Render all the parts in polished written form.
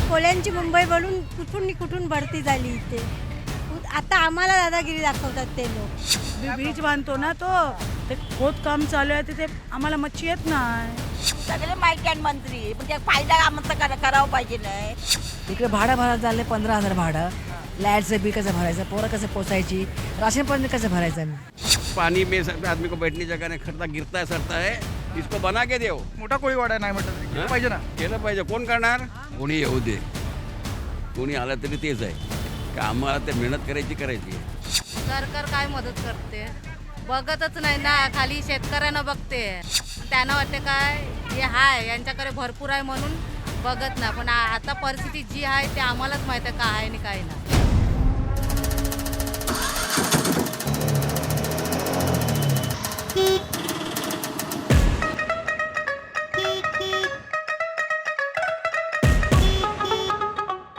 कोल्यांची मुंबई बनून कुठून भरती झाली इथे. आता आम्हाला दादागिरी दाखवतात ते लोक. बीच बांधतो ना तो, ते खोदकाम चालू आहे तिथे आम्हाला मच्छी येत नाही. सगळे माहिती आहे मंत्री, पण त्या फायदा आम्हाला करावं पाहिजे नाही. इकडे भाडं भरायला झाले 15,000 भाडं. लाईटचं बिल कसं भरायचं, पोरं कसं पोचायची, राशन पाणी कसं भरायचं आम्ही. पानी में सब आदमी को बैठने जगह नहीं, खड़ता गिरता है सरता है, इसको बना के देव. मोठा कोळीवाडा नाही म्हटलं तरी केलं पाहिजे ना. केलं पाहिजे. कोण करणार? कोणी येऊ दे, कोणी आलं तरी तेच आहे का आम्हाला ते मेहनत करायची. सरकार काय मदत करते बघतच नाही ना, खाली शेतकऱ्यांना बघते. त्यांना वाटते काय जे आहे यांच्याकडे भरपूर आहे म्हणून बघत नाही, पण आता परिस्थिती जी आहे ते आम्हालाच माहिती आहे काय आहे आणि काय नाही.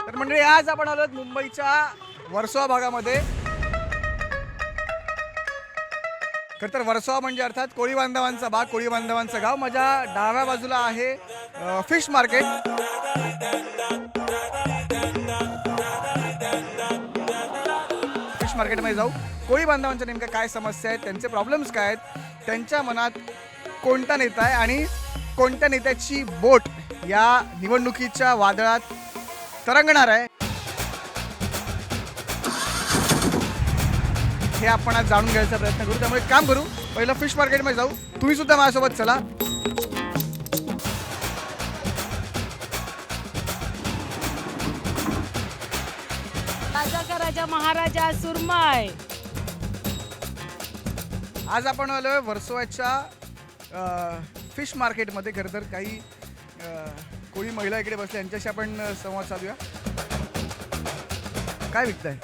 तर मंडळी, आज आपण आलो मुंबईच्या वर्सोवा भागामध्ये. खरं तर वर्सोवा म्हणजे अर्थात कोळी बांधवांचा भाग, कोळी बांधवांचं गाव. माझ्या डाव्या बाजूला आहे फिश मार्केट. फिश मार्केटमध्ये जाऊ. कोळी बांधवांच्या नेमक्या काय समस्या आहेत, त्यांचे प्रॉब्लेम्स काय आहेत, त्यांच्या मनात कोणता नेता आहे आणि कोणत्या नेत्याची बोट या निवडणुकीच्या वादळात तरंगणार आहे, हे आपण आज जाणून घ्यायचा प्रयत्न करू. त्यामुळे काम करू, पहिलं फिश मार्केटमध्ये जाऊ. तुम्ही सुद्धा माझ्यासोबत चला. राजा का राजा महाराजा सुरमय. आज आपण आलोय वर्सोवाच्या फिश मार्केटमध्ये. खरं तर काही कोळी महिला इकडे बसल्या, यांच्याशी आपण संवाद साधूया. काय विकताय?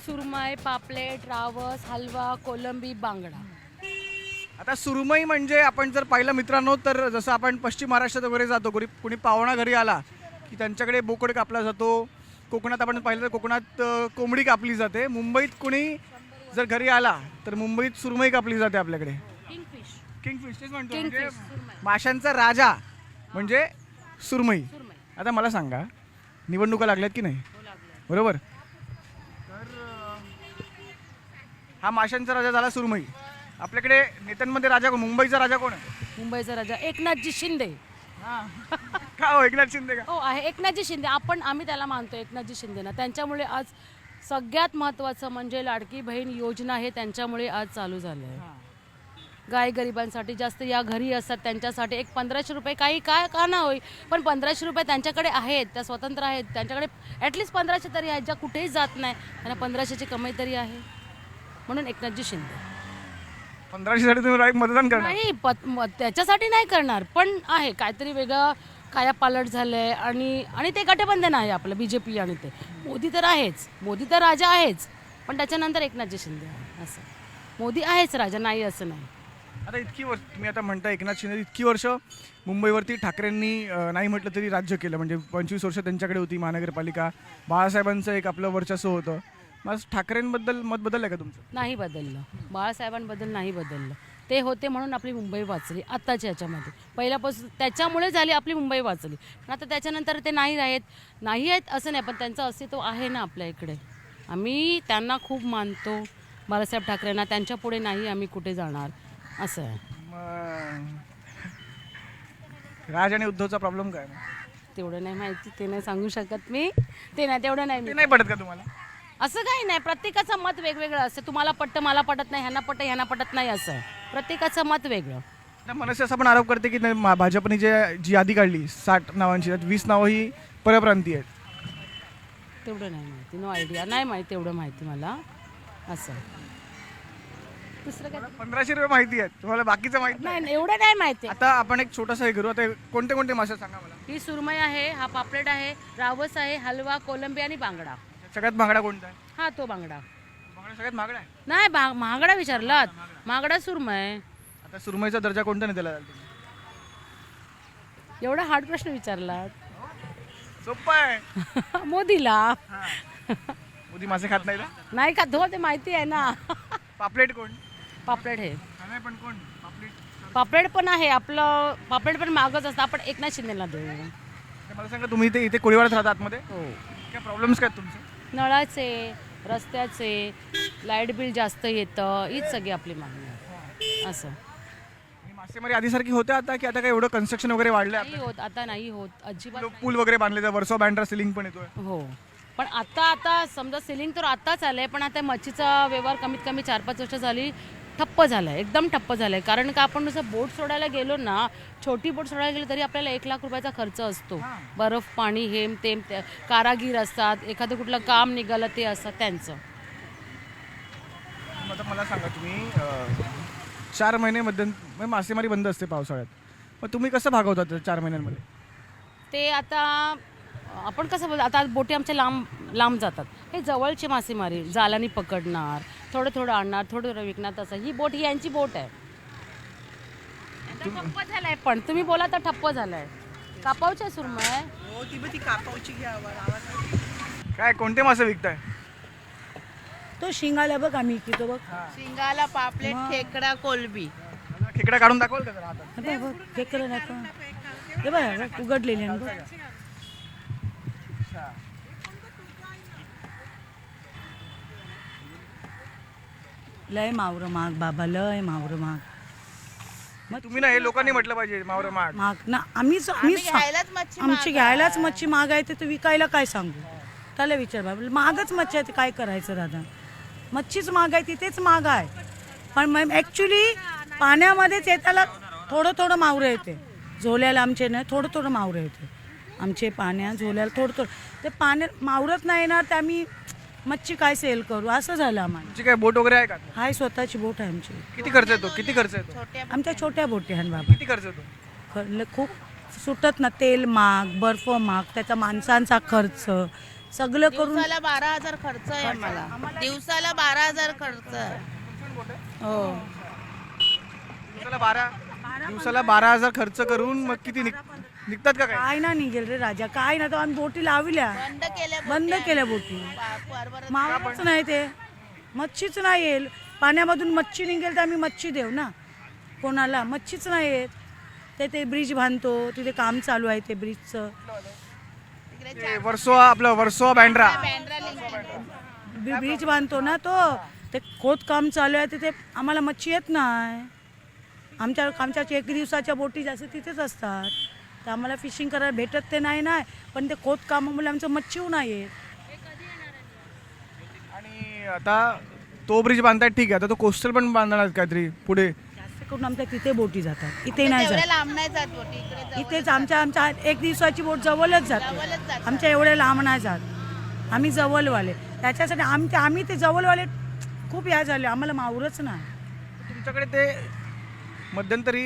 सुरमय, पापलेट, रावस, हलवा, कोलंबी, बांगडा. आता सुरमई म्हणजे आपण जर पाहिलं मित्रांनो, तर जसं आपण पश्चिम महाराष्ट्रात वगैरे जातो, कुणी पाहुणा घरी आला की त्यांच्याकडे बोकड कापला जातो. कोकणात आपण पाहिलं तर कोकणात कोंबडी कापली जाते. मुंबईत कुणी जर घरी आला तर मुंबईत सुरमई कापली जाते आपल्याकडे. किंगफिश तेच म्हणतो, म्हणजे माशांचा राजा म्हणजे सुरमई. आता मला सांगा, निवडणुका लागल्यात की नाही, बरोबर? हा माशांचा राजा झाला सुरमई. आपल्याकडे नेत्यांमध्ये राजा कोण, मुंबईचा राजा कोण आहे? मुंबईचा राजा एकनाथजी शिंदे. का हो, एकनाथ शिंदे का? हो आहे एकनाथजी शिंदे. आम्ही त्याला मानतो एकनाथजी शिंदेना. त्यांच्यामुळे आज सगळ्यात महत्त्वाचं म्हणजे लाडकी बहीण योजना हे त्यांच्यामुळे आज चालू झालं आहे. गाय गरिबांसाठी जास्त या घरी असतात त्यांच्यासाठी एक 1500 रुपये, काही काय का ना होई, पण 1500 रुपये त्यांच्याकडे आहेत, त्या स्वतंत्र आहेत, त्यांच्याकडे ॲटलिस्ट 1500 तरी आहेत, ज्या कुठेही जात नाही त्यांना 1500ची कमाई तरी आहे. म्हणून एकनाथजी शिंदे. 1500 साठी तुम्ही डायरेक्ट मतदान करणार? नाही, त्याच्यासाठी नाही करणार, पण आहे काहीतरी वेगळं कायापालट झालंय. आणि ते गठबंधन आहे आपलं BJP आणि ते. मोदी तर आहेच, मोदी तर राजा आहेच, पण त्याच्यानंतर एकनाथजी शिंदे आहे. असं मोदी आहेच राजा, नाही असं नाही. आता इतकी वर्ष तुम्ही आता म्हणता एकनाथ शिंदे इतकी वर्ष मुंबईवरती ठाकरेंनी नाही म्हटलं तरी राज्य केलं. म्हणजे 25 वर्ष त्यांच्याकडे होती महानगरपालिका. बाळासाहेबांचं एक आपलं वर्चस्व होतं. मग ठाकरेंबद्दल मत बदललं का तुमचं? नाही बदललं. बाळासाहेबांबद्दल नाही बदललं. ते होते म्हणून आपली मुंबई वाचली आत्ताच्या ह्याच्यामध्ये. पहिल्यापासून त्याच्यामुळे झाली आपली मुंबई वाचली. पण आता त्याच्यानंतर ते नाही आहेत असं नाही, पण त्यांचं अस्तित्व आहे ना आपल्या इकडे. आम्ही त्यांना खूप मानतो, बाळासाहेब ठाकरेंना. त्यांच्या पुढे नाही आम्ही कुठे जाणार, असं आहे. राज आणि उद्धवचा प्रॉब्लेम काय? तेवढं नाही माहिती, ते नाही सांगू शकत मी. तेवढं नाही. ते नाही पडत का तुम्हाला? असं काही नाही, प्रत्येकाचं मत वेगवेगळं असतं. तुम्हाला पटतं, मला पटत नाही, ह्यांना पटत नाही, असं आहे. प्रत्येकाचं मत वेगळं. मनसे असं पण आरोप करते की भाजपने जी यादी काढली 60 नावांची, त्यात 20 नावं ही परप्रांतीय आहेत. तेवढं नाही माहिती, नो आयडिया, नाही माहिती तेवढं माहिती मला, असं. दुसरं काय 1500 रुपये माहिती आहेत तुम्हाला, बाकीचं माहिती नाही, एवढं नाही माहिती. आता आपण एक छोटंसं हे करू. आता कोणते कोणते मासे सांगा मला. ही सुरमई आहे, हा पापलेट आहे, रावस आहे, हलवा, कोलंबी आणि बांगडा. सगळ्यात महागडा कोणता आहे? हा तो बांगडा. बांगडा सगळ्यात महागडा आहे? नाही, महागडा विचारलात. महागडा सुरमई. आता सुरमईचा दर्जा कोणत्या नेत्याला द्याल तुम्ही? एवढा हार्ड प्रश्न विचारलात. सोपं आहे. मोदीला. मोदी मासे खात नाही ना? नाही का, तो ते माहिती आहे ना. पापलेट कोण? पापलेट हे नाही, पण कोण पापलेट? पापलेट पण आहे आपलं. पापलेट पण मागच असतं. आपण एकनाथ शिंदेला देऊ. मला सांगा तुम्ही इथे कोळीवाड्यात राहता आतमध्ये हो. काय प्रॉब्लेम्स काय आहेत तुमचे? नळाचे, रस्त्याचे, लाईट बिल जास्त येतं, हीच सगळी आपली मागणी आहे. असं आणि मासेमारी आधीसारखी होते आता की आता काय एवढं कन्स्ट्रक्शन वगैरे वाढलं नाही होत, आता नाही होत अजिबात. पूल वगैरे बांधले तर वर्सो बँड्रा सिलिंग पण येतोय. हो, पण आता समजा सिलिंग तर आताच आलंय, पण आता मच्छीचा व्यवहार कमीत कमी 4-5 वर्ष झाली ठप्प झालाय, एकदम ठप्प झालाय. कारण का आपण जसं बोट सोडायला गेलो ना, छोटी बोट सोडायला गेलो तरी आपल्याला 1 लाख रुपयाचा खर्च असतो. बर्फ पाणी हेम तेम, कारागीर असतात, एखादं कुठलं काम निघालं ते असतात त्यांचं. आता मला सांगा तुम्ही 4 महिने म्हणजे मासेमारी बंद असते पावसाळ्यात, मग तुम्ही कसं भागवता ते 4 महिन्यांमध्ये? ते आता आपण कसं बोलतो, आता बोटी आमच्या लांब जातात. हे जवळची मासेमारी, जालानी पकडणार, थोडं थोडं आणणार, थोडं थोडं विकणार. तसं ही बोट, ही यांची बोट आहे. आता ठप्प झालाय, पण तुम्ही बोला तर ठप्प झालाय. कापावच्या सुरमय काय कोणते मासे विकताय? तो शिंगाला बघ आम्ही किती बघ. शिंगाला, पापलेट, खेकडा, कोलबी. खेकडा काढून दाखवाल का जरा हातात? हे बघ, हे केलं नाही का? हे बघ उघडलेले आहे बघ. लय मावरं माग बाबा, लय मावरं माग. तुम्ही ना हे लोकांनी म्हटलं पाहिजे मावरं माग. माग ना आम्हीच घ्यायलाच मच्छी आमची घ्यायलाच मच्छी महाग आहे तर विकायला काय सांगू? त्याला विचार बाबा, महागच मच्छी आहे, काय करायचं दादा? मच्छीच महाग आहे, तिथेच महाग आहे. पण मग ॲक्च्युली पाण्यामध्येच येताला थोडं थोडं मावरं येते. झोल्याला आमचे नाही, थोडं थोडं मावरं येते आमचे पाण्यात. झोल्याला थोडं थोडं ते पाण्यात मावरत नाही येणार, तर आम्ही मच्छी काय सेल करू, असं झालं आम्हाला. तुमची काय बोट वगैरे आहे का? हाय, स्वतःची बोट आहे आमची. किती खर्च येतो? किती खर्च येतो? आमच्या छोट्या बोटी आहेत बाबा. किती खर्च येतो? खूप सुटत ना, तेल महाग, बर्फ महाग, त्याचा माणसांचा खर्च सगळं करून. दिवसाला 12,000 खर्च आहे मला. दिवसाला 12,000 खर्च आहे. हो. दिवसाला 12,000 खर्च करून मग किती निघतात का काय? काय ना निघेल रे राजा, काय ना. तो आम्ही बोटी लावल्या, बंद केल्या बोटी. मावच नाही, ते मच्छीच नाही येईल. पाण्यामधून मच्छी निघेल तर आम्ही मच्छी देऊ ना कोणाला. मच्छीच नाही येत. ते ब्रिज बांधतो, तिथे काम चालू आहे ते ब्रिजचं. वर्सोवा बँड्रा ब्रिज बांधतो ना तो, ते खोदकाम चालू आहे. तिथे आम्हाला मच्छी येत नाही. आमच्या 1 दिवसाच्या बोटी जास्त तिथेच असतात, तर आम्हाला फिशिंग करायला भेटत ते नाही. पण ते खोदकामामुळे आमचं मच्छी नाही येत. आणि आता तो ब्रिज बांधताय ठीक आहे, आता तो कोस्टल पण बांधणार काहीतरी पुढे. जास्त करून आमच्या तिथे बोटी जातात, इथे नाही एवढ्या जात. लांब नाही जात बोटी इकडे. इथेच आमच्या 1 दिवसाची बोट जवळच जाते. आमच्या एवढे लांब नाही जात, आम्ही जवळवाले. त्याच्यासाठी आम्ही ते जवळवाले खूप या झाले, आम्हाला मावरच नाही. तुमच्याकडे ते मध्यंतरी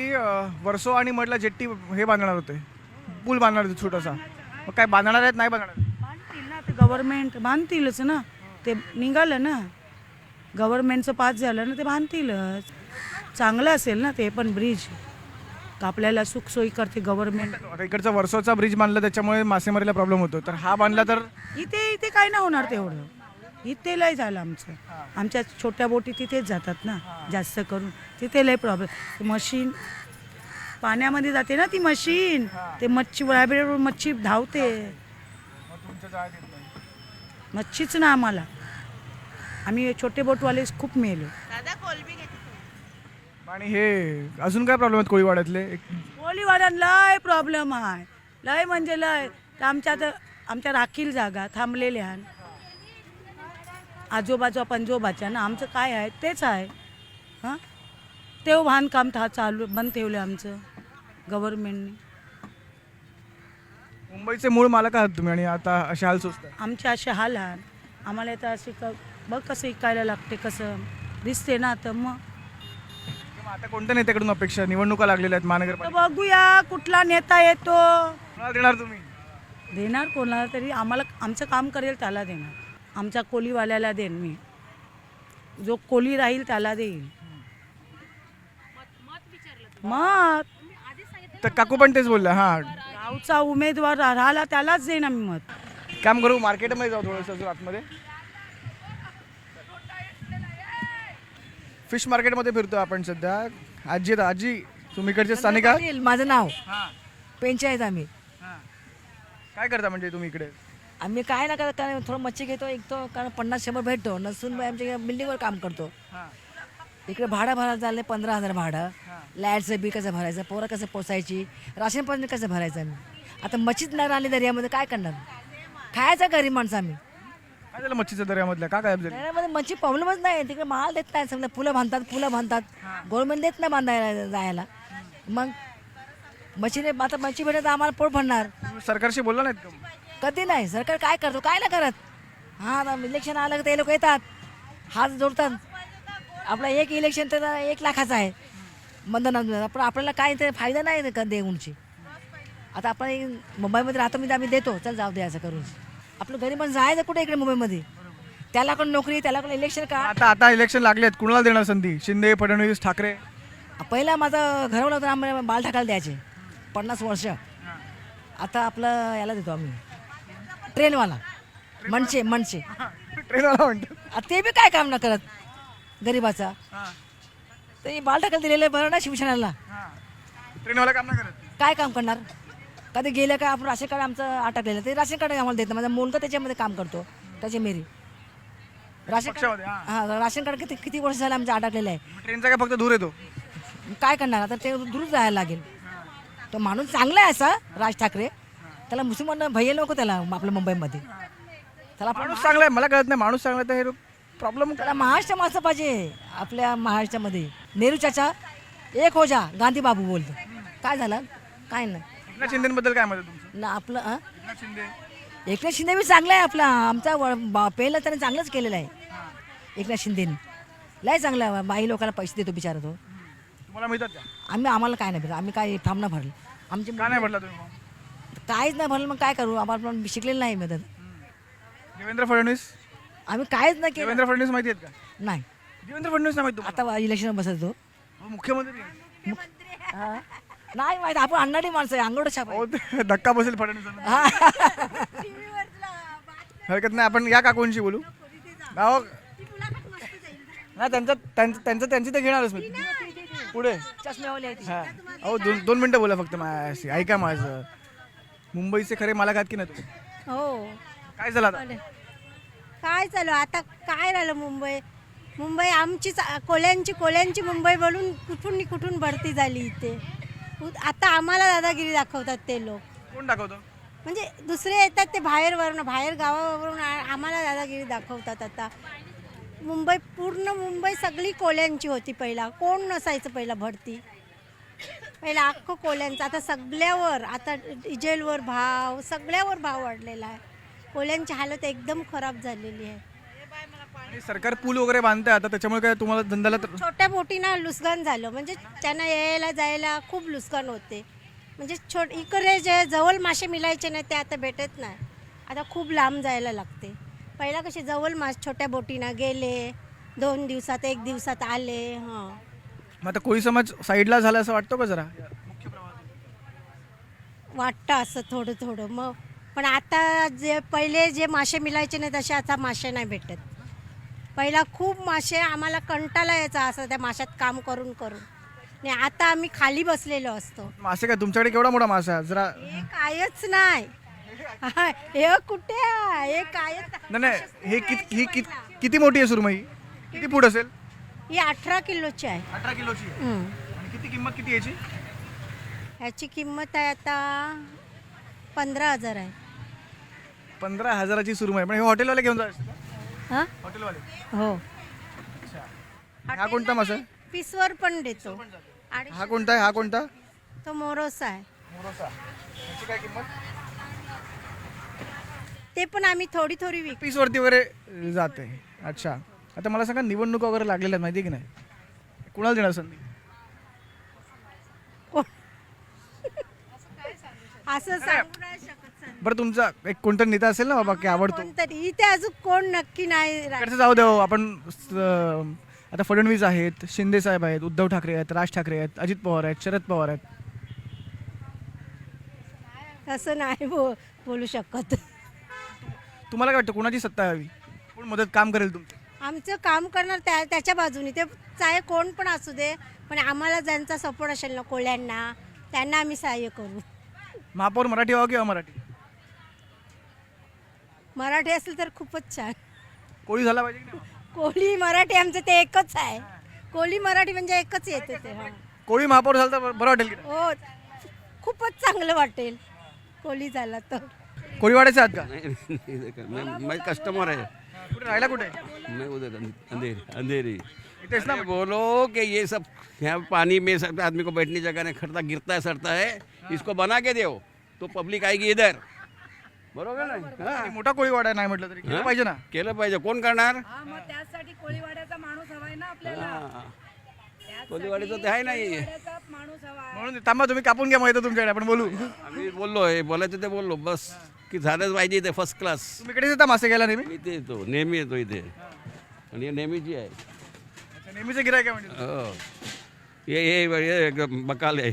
वर्सो आणि मडला जेट्टी हे बांधणार होते, पूल बांधणार होते छोटासा. मग काय बांधणार आहेत, नाही बांधणार? बांधतील ना, ते गव्हर्नमेंट बांधतीलच ना. ते निघालं ना, गव्हर्नमेंटचं पास झालं ना, ते बांधतीलच. चांगलं असेल ना ते पण ब्रिज, आपल्याला सुखसोयी करते गव्हर्नमेंट. आता इकडचा वर्सोचा ब्रिज बांधला त्याच्यामुळे मासेमारीला प्रॉब्लेम होतो, तर हा बांधला तर इथे काय नाही होणार तेवढं. इथे लय झालं आमचं. आमच्या छोट्या बोटी तिथेच जातात ना जास्त करून, तिथे लय प्रॉब्लेम. मशीन पाण्यामध्ये जाते ना ती मशीन, ते मच्छी बरोबर मच्छी धावते. मच्छीच ना आम्हाला, आम्ही छोटे बोटवाले खूप मेलो. दादा कोलबी घेते. आणि हे अजून काय प्रॉब्लेम आहेत कोळीवाड्यातले? कोळीवाड्यात लय प्रॉब्लेम आहे, लय म्हणजे लय. तर आमच्या राखील जागा थांबलेल्या आजोबाच्या पंजोबाच्या ना, आमचं काय आहे तेच आहे. हां, तेव्हा बांधकाम चालू बंद ठेवलं आमचं गव्हर्नमेंटने. मुंबईचे मूळ मालक आहात तुम्ही आणि आता असे हाल सुचतात. आमचे असे हाल आहे. आम्हाला तर असे बघ कसं ऐकायला लागते, कसं दिसते ना. तर मग आता कोणत्या नेत्याकडून अपेक्षा? निवडणुका लागलेल्या आहेत तर महानगरपालिका, बघूया कुठला नेता येतो. कोणाला देणार तुम्ही? देणार कोणाला तरी, आम्हाला आमचं काम करेल त्याला देणार. आमच्या कोलीवाल्याला देईन मी, जो कोली राहील त्याला देईल मत. तर काकू पण तेच बोलल्या. हां, गावचा उमेदवार राहिला त्यालाच देईन आम्ही मत. काम करू, मार्केटमध्ये जाऊ थोडंसं अजून आतमध्ये. फिश मार्केटमध्ये फिरतो आपण सध्या. आजी तुम्ही इकडचे स्थानिक आहात? माझं नाव पेंचे आहेत आम्ही. काय करता म्हणजे तुम्ही इकडे? आम्ही काय ना करत कारण थोडं मच्छी घेतो ऐकतो कारण 50-100 भेटतो नसून आमच्या बिल्डिंगवर काम करतो. इकडे भाडं भरायला चालले 15,000 भाडं. लाईटचं बिल कसं भरायचं, पोरं कसं पोसायची, राशन पाणी कसं भरायचं आम्ही. आता मच्छीच नाही राहिली दर्यामध्ये काय करणार, खायचं गरीब माणसं आम्ही. काय झालं मच्छीच्या दर्यामधल्या, का गायब झाली? दर्यामध्ये मच्छी प्रॉब्लेमच नाही, तिकडे माल देत नाही. समजा फुलं बांधतात गव्हर्नमेंट देत नाही बांधायला जायला. मग मच्छीने आता मच्छी भेटत आम्हाला पोट भरणार तुम्ही सरकारशी बोलला नाहीत का? कधी नाही. सरकार काय करतो, काय नाही करत. हां इलेक्शन आलं की ते लोक येतात, हात जोडतात. आपलं एक इलेक्शन तर 1 लाखाचं आहे मतदान, पण आपल्याला काय ते फायदा नाही देऊनची. आता आपण मुंबईमध्ये राहतो म्हणजे आम्ही देतो, चल जाऊ दे असं करून. आपलं गरीब माणूस जायचं कुठे इकडे मुंबईमध्ये, त्याला कोण नोकरी, त्याला कोण इलेक्शन का. आता इलेक्शन लागलेत, कुणाला देणार संधी? शिंदे, फडणवीस, ठाकरे? पहिला माझं घरवलं होतं आम्हाला बाल ठाकायला द्यायचे 50 वर्ष. आता आपलं याला देतो आम्ही ट्रेनवाला मनसे ट्रेनवाला म्हणतो. ते बी काय काम न करत गरीबाचा. ते बाल ठाकायला दिलेलं बरं ना शिवसेनेला. ट्रेनवाला काम नाही करत. काय काम करणार, कधी गेलं का आपण राशन कार्ड आमचं अटकलेलं, ते राशन कार्ड आम्हाला देतं. माझा मुलगा त्याच्यामध्ये काम करतो, त्याची मेरी राशन पक्षामध्ये, कार्ड. हां राशन कार्ड किती वर्ष झालं आमचं अटकलेलं आहे. ट्रेनचा काय फक्त दूर येतो? काय करणार आता, ते दूर जायला लागेल. तो माणूस चांगला आहे असा राज ठाकरे, त्याला मुसलमान भैया नको त्याला आपल्या मुंबईमध्ये. त्याला आपण माणूस चांगला आहे, मला कळत नाही माणूस चांगला आहे तर हे प्रॉब्लेम. त्याला महाराष्ट्र माणसं पाहिजे आपल्या महाराष्ट्रामध्ये. नेहरू चाचा एक हो जा, गांधी बाबू बोलतो. काय झालं, काय नाही एकनाथ शिंदेबद्दल काय म्हणतात तुमचं? ना आपलं. एकनाथ शिंदे एकनाथ शिंदे बी चांगला आहे आपला, आमचा पहिलं त्याने चांगलंच केलेलं आहे एकनाथ शिंदेने. लय चांगला आहे, बाई लोकांना पैसे देतो बिचारा तो. तुम्हाला मिळतात का? आम्हाला काय नाही भेटलं, आम्ही काय फॉर्म नाही भरलं. आमचे का नाही म्हटलं तुम्ही मग? काहीच नाही भरलं, मग काय करू, आम्हाला पण शिकलेलं नाही मदत. देवेंद्र फडणवीस? आम्ही काहीच नाही केलं. देवेंद्र फडणवीस माहिती आहेत का? नाही. देवेंद्र फडणवीस नाही माहिती तुम्हाला? आता इलेक्शन बसत तो. हो, मुख्यमंत्री आहे. हा. नाही माहिती, आपण अन्नाडी माणसं आहे, अंगोड छाप आहे. हो, ते धक्का बसेल फडणवीसांना. हरकत नाही, आपण या काकूंशी बोलू. अहो नाही, त्यांची ते घेणारच मी पुढे. चष्मेवाले आहे ती. हा. अहो 2 मिनटं बोला फक्त माझ्याशी, ऐका माझं. मुंबईचे खरे मालक आहात की नाही तुम्ही? हो. काय झालं आता? काय चालू आता, काय राहिलं मुंबई आमचीच, कोल्यांची मुंबई बोलून कुठून भरती झाली इथे. आता आम्हाला दादागिरी दाखवतात ते लोक. कोण दाखवतो? म्हणजे दुसरे येतात ते बाहेर गावावरून आम्हाला दादागिरी दाखवतात. आता पूर्ण मुंबई सगळी कोल्यांची होती पहिला, कोण नसायचं पहिला भरती. पहिला अख्खं कोल्यांचं, आता सगळ्यावर, आता डिझेलवर भाव, सगळ्यावर भाव वाढलेला आहे. कोल्यांची हालत एकदम खराब झालेली आहे. आणि सरकार पूल वगैरे बांधते आता, त्याच्यामुळे काय तुम्हाला धंद्याला छोट्या बोटीना नुकसान झालं, म्हणजे त्यांना यायला जायला खूप नुकसान होते. म्हणजे इकडे जे जवळ मासे मिळायचे नाही ते आता भेटत नाही, आता खूप लांब जायला लागते. पहिला कसे जवळ छोट्या बोटीना गेले, 2 दिवसात 1 दिवसात आले. हां मग आता कोळी समाज साईडला झाला असं वाटतो का जरा? वाटतं असं थोडं. मग पण आता पहिले जे मासे मिळायचे नाही तसे आता मासे नाही भेटत. पहिला खूप मासे, आम्हाला कंटाळा यायचा असं त्या माशात काम करून आणि आता आम्ही खाली बसलेलो असतो. मासे काय तुमच्याकडे केवढा मोठा मासा आहे जरा? हे कायच नाही. हे कुठे आहे? हे कायच नाही, हे किती मोठी आहे सुरमई? किती फूट असेल? ही 18 किलोची आहे. 18 किलोची आहे. आणि किती किंमत किती याची? ह्याची किंमत आहे आता 15,000 आहे. 15,000ची सुरमई. पण हे हॉटेलवाले घेऊन जायचं? हां हॉटेलवाले? हो. हा कोणता मासा आहे? पीसवर पण देतो. हा कोणता आहे? हा कोणता? तो मोरोसा आहे. मोरोसा. याची काय किंमत? ते पण आम्ही थोडी विकतो. पीसवरती वगैरे जाते. अच्छा. आता मला सांगा, निवडणूक वगैरे लागलेल्या आहेत माहिती आहे की नाही? कुणाला देणार संधी? असं सांगू नाही शकत सर. बरं, तुमचा एक कोणता नेता असेल ना बाबा की आवडतो? कोणतरी इथे अजून कोण नक्की नाही इकडचं जाऊ द्या हो. आपण आता फडणवीस आहेत, शिंदे साहेब आहेत, उद्धव ठाकरे आहेत, राज ठाकरे आहेत, अजित पवार आहेत, शरद पवार आहेत. असं नाही बोलू शकत. तुम्हाला काय वाटतं, कोणाची सत्ता यावी? कोण मदत काम करेल तुमचं? आमचं काम करणार त्याच्या बाजूने, ते चाहे कोण पण असू दे, पण आम्हाला ज्यांचा सपोर्ट असेल ना कोल्यांना, त्यांना आम्ही सहाय्य करू. महापौर मराठी व्हावं की अमराठी? मराठी असेल तर खूपच छान. कोळी झाला पाहिजे की नाही? कोळी मराठी आमचं ते एकच आहे. कोळी मराठी म्हणजे एकच येते ते. हां कोळी महापौर झाला तर बरं वाटेल की नाही? हो खूपच चांगलं वाटेल कोळी झाला तर. कोळीवाड्याचे आहात का? मैं कस्टमर है. कुठे राहिला कुठे? मैं उधर अंधेरी अंधेरी. इथेच ना अरे बोलो कि ये सब यहाँ पानी में सब आदमी को बैठने जगह नहीं, खड़ता गिरता है सड़ता है, इसको बना के दो तो पब्लिक आएगी इधर. बरोबर नाही? आणि मोठा कोळीवाडा नाही म्हटलं तरी केलं पाहिजे ना. केलं पाहिजे. कोण करणार? त्यासाठी कोळीवाड्याचा माणूस हवाय ना आपल्याला. हा. कोळीवाडीचं ते आहे नाही. माणूस हवा. म्हणून थांबा, तुम्ही कापून घ्या माहिती तुमच्याकडे, आपण बोलू. आम्ही बोललोय, बोलायचं ते बोललो बस, की झालंच पाहिजे इथे फर्स्ट क्लास. तुम्ही इकडेच येता मासे घ्यायला नेहमी? मी इथे येतो, नेहमी येतो इथे, आणि हे नेहमीची आहे. अच्छा, नेहमीचे गिरायक आहे म्हणजे. हो. ये बकाल आहे.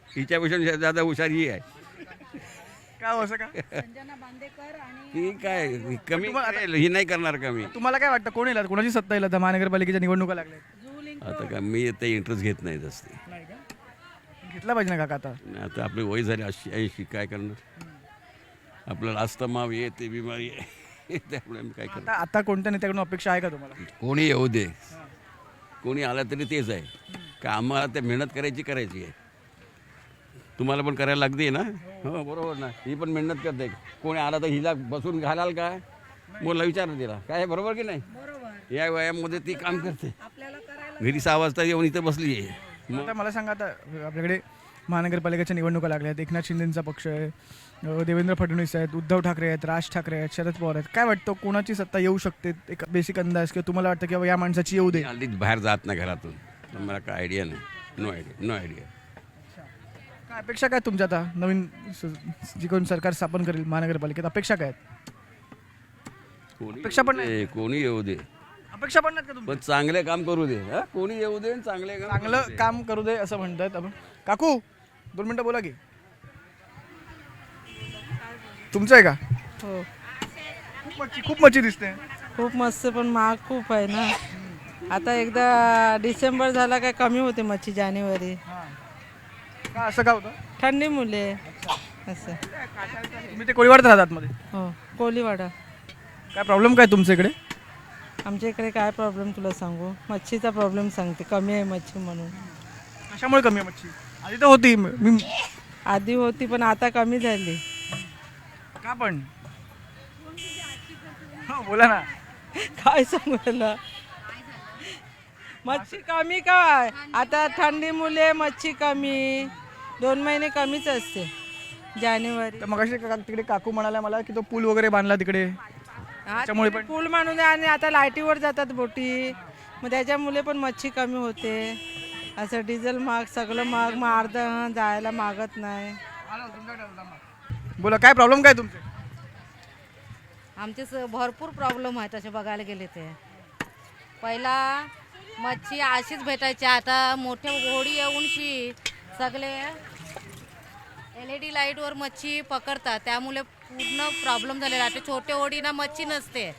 हिच्यापेक्षा ज्यादा हुशार ही आहे. काय हो असं का? ही काय कमी करेल, ही नाही करणार कमी. तुम्हाला काय वाटतं कोण येईल, कोणाची सत्ता येईल आता महानगरपालिकेच्या निवडणुका लागल्या? आता काय मी ते इंटरेस्ट घेत नाही जास्त. नाही का? घेतला पाहिजे ना काका आता. आता आपली वय झाली 80 काय करणार. आपल्याला अस्थमा ये ते बिमारी आहे. त्यामुळे आम्ही काय करणार. आता कोणत्या नेत्याकडून अपेक्षा आहे का तुम्हाला? कोणी येऊ दे, कोणी आला तरी तेच आहे का आम्हाला ते मेहनत करायची आहे. तुम्हाला पण करायला लागते ना. हो बरोबर ना. ही पण मेहनत करते. कोणी आला तर हिला बसून घालाल काय, मला विचार तिला काय, बरोबर की नाही. या वयामध्ये ती काम करते. घरी 6 वाजता येऊन इथं बसली आहे. आता मला सांगा, आता आपल्याकडे महानगरपालिकेच्या निवडणुका लागल्या आहेत, एकनाथ शिंदेंचा पक्ष आहे, देवेंद्र फडणवीस आहेत, उद्धव ठाकरे आहेत, राज ठाकरे आहेत, शरद पवार आहेत. काय वाटतं कोणाची सत्ता येऊ शकते? एक बेसिक अंदाज, किंवा तुम्हाला वाटतं की या माणसाची येऊ दे? हल्ली बाहेर जात नाही घरातून, तर मला काय आयडिया नाही. No idea. काय अपेक्षा काय तुमच्या आता नवीन जी कोण सरकार स्थापन करेल महानगरपालिकेत, अपेक्षा काय आहेत? अपेक्षा पण नाही. कोणी येऊ दे, अपेक्षा पण नाहीत का तुमच्या? पण चांगले काम करू दे. हा? कोणी येऊ दे आणि चांगले काम करू चांगलं दे. काम करू दे असं म्हणतायत आपण. काकू 2 मिनिटं बोला की. तुमचं आहे का? हो खूप मच्छी दिसते. खूप मस्त, पण महाग खूप आहे ना. आता एकदा डिसेंबर झाला काय कमी होते मच्छी, जानेवारी. का असं का होतं? थंडी मुले असं. तुम्ही ते कोळीवाड्यात राहतात मध्ये. हो कोळीवाडा. काय प्रॉब्लेम काय तुमच्या इकडे? आमच्या इकडे काय प्रॉब्लेम तुला सांगू, मच्छीचा प्रॉब्लेम सांगते, कमी आहे मच्छी म्हणून. कशामुळे कमी आहे मच्छी? आधी तर होती. मी आधी होती पण आता कमी झाली. का पण? हो बोला ना. काय सांगू त्याला, मच्छी कमी काय, आता थंडी मुले मच्छी कमी, 2 महिने कमीच असते जानेवारी. तर मगाशी तिकडे काकू म्हणाल्या मला की तो पूल वगैरे बांधला तिकडे, त्याच्यामुळे पण. पूल मानून आणि आता लाईटीवर जातात बोटी, मग त्याच्यामुळे पण मच्छी कमी होते. असं डिझेल महाग, सगळं महाग, मग अर्धा जायला मागत नाही. बोला काय प्रॉब्लेम काय तुमचे? आमचे भरपूर प्रॉब्लेम आहे तसे बघायला गेले ते. पहिला मच्छी अशीच भेटायची, आता मोठ्या होडी येऊनशी सगळे LED लाईटवर मच्छी पकडतात, त्यामुळे पूर्ण प्रॉब्लेम झालेला. आता छोट्या होडीना मच्छी नसते.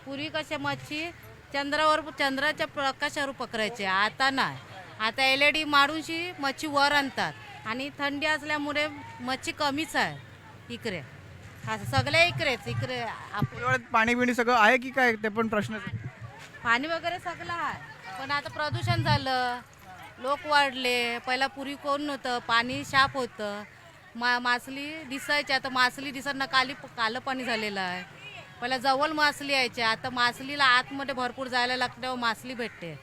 पूर्वी कशा मच्छी चंद्राच्या प्रकाशावर पकडायचे, आता नाही. आता LED मारूनशी मच्छी वर आणतात, आणि थंडी असल्यामुळे मच्छी कमीच आहे इकडे. असं सगळे इकडे कोळीवाड्यात पाणी बिणी सगळं आहे की काय, ते पण प्रश्न. पाणी वगैरे सगळं आहे, पण आता प्रदूषण झालं, लोक वाढले. पहिला पूर्वी कोण नव्हतं, पाणी साफ होतं, मासली दिसायची. आता मासली दिसत कालं पाणी झालेलं आहे. पहिला जवळ मासली यायची, आता मासलीला आतमध्ये भरपूर जायला लागतं, मासली भेटते.